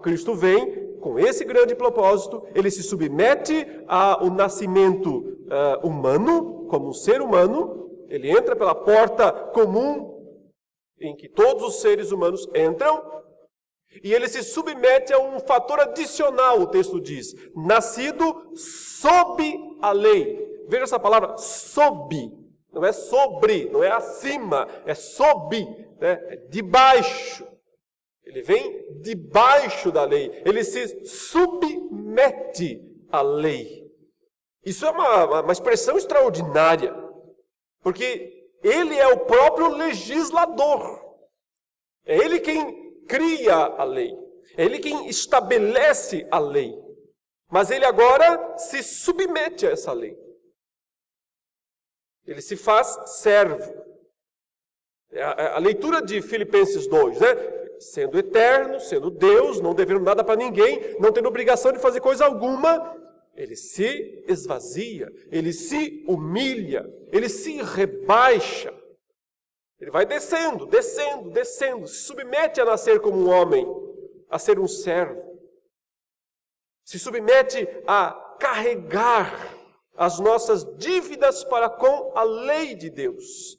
Cristo vem com esse grande propósito, ele se submete ao nascimento humano, como um ser humano, ele entra pela porta comum em que todos os seres humanos entram, e ele se submete a um fator adicional, o texto diz, nascido sob a lei. Veja essa palavra, sob, não é sobre, não é acima, é sob, né? É debaixo. Ele vem debaixo da lei, ele se submete à lei. Isso é uma expressão extraordinária, porque ele é o próprio legislador. É ele quem cria a lei. É ele quem estabelece a lei. Mas ele agora se submete a essa lei. Ele se faz servo. A leitura de Filipenses 2, né? Sendo eterno, sendo Deus, não devendo nada para ninguém, não tendo obrigação de fazer coisa alguma, ele se esvazia, ele se humilha, ele se rebaixa. Ele vai descendo, descendo, descendo, se submete a nascer como um homem, a ser um servo. Se submete a carregar as nossas dívidas para com a lei de Deus.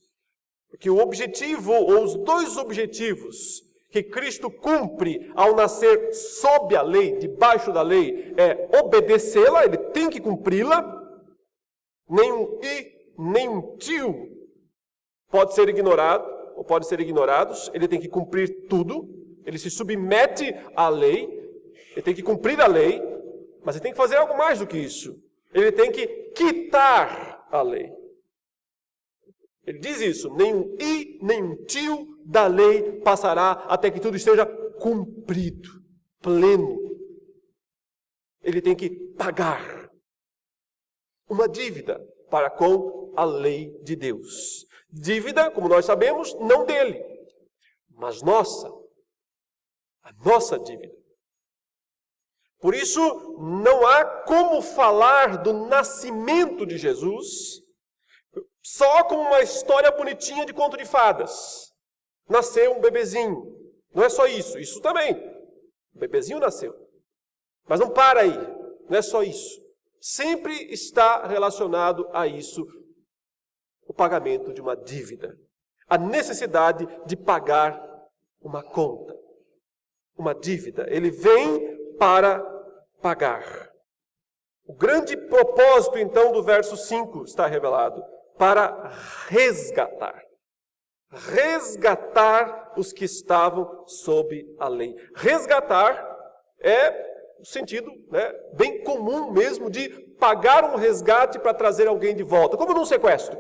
Porque o objetivo, ou os dois objetivos que Cristo cumpre ao nascer sob a lei, debaixo da lei, é obedecê-la, ele tem que cumpri-la, nem um i, nem um tio pode ser ignorado, ou pode ser ignorados, ele tem que cumprir tudo, ele se submete à lei, ele tem que cumprir a lei, mas ele tem que fazer algo mais do que isso. Ele tem que quitar a lei. Ele diz isso, nem um i, nem um tio da lei passará até que tudo esteja cumprido, pleno. Ele tem que pagar uma dívida para com a lei de Deus. Dívida, como nós sabemos, não dele, mas nossa. A nossa dívida. Por isso, não há como falar do nascimento de Jesus só como uma história bonitinha de conto de fadas. Nasceu um bebezinho. Não é só isso, isso também. O bebezinho nasceu. Mas não para aí, não é só isso. Sempre está relacionado a isso o pagamento de uma dívida. A necessidade de pagar uma conta. Uma dívida. Ele vem para pagar. O grande propósito, então, do verso 5 está revelado. Para resgatar. Resgatar os que estavam sob a lei. Resgatar é o sentido, né, bem comum mesmo de pagar um resgate para trazer alguém de volta. Como num sequestro.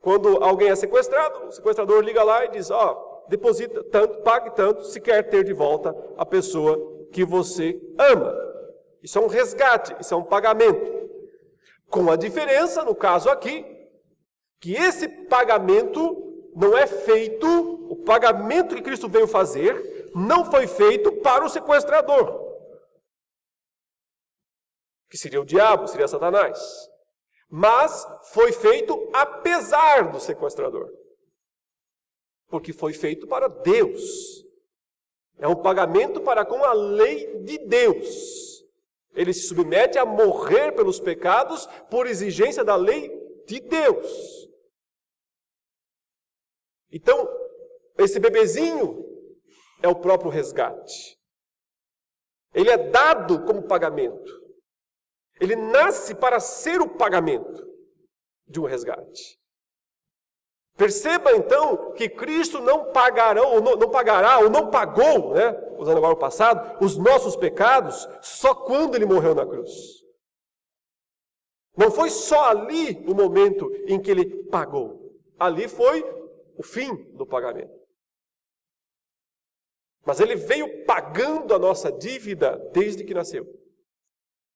Quando alguém é sequestrado, o sequestrador liga lá e diz, deposita tanto, pague tanto, se quer ter de volta a pessoa que você ama. Isso é um resgate, isso é um pagamento. Com a diferença, no caso aqui, que esse pagamento não é feito, o pagamento que Cristo veio fazer, não foi feito para o sequestrador. Que seria o diabo, seria Satanás. Mas foi feito apesar do sequestrador. Porque foi feito para Deus. É um pagamento para com a lei de Deus. Ele se submete a morrer pelos pecados por exigência da lei de Deus. Então, esse bebezinho é o próprio resgate. Ele é dado como pagamento. Ele nasce para ser o pagamento de um resgate. Perceba então que Cristo não pagará, ou não pagou, né, usando agora o passado, os nossos pecados só quando Ele morreu na cruz. Não foi só ali o momento em que Ele pagou. Ali foi o fim do pagamento. Mas Ele veio pagando a nossa dívida desde que nasceu.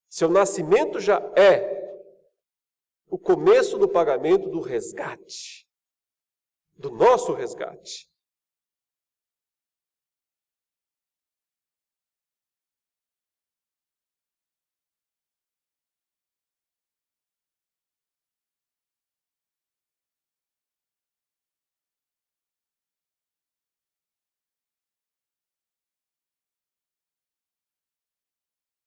Seu nascimento já é o começo do pagamento do resgate. Do nosso resgate.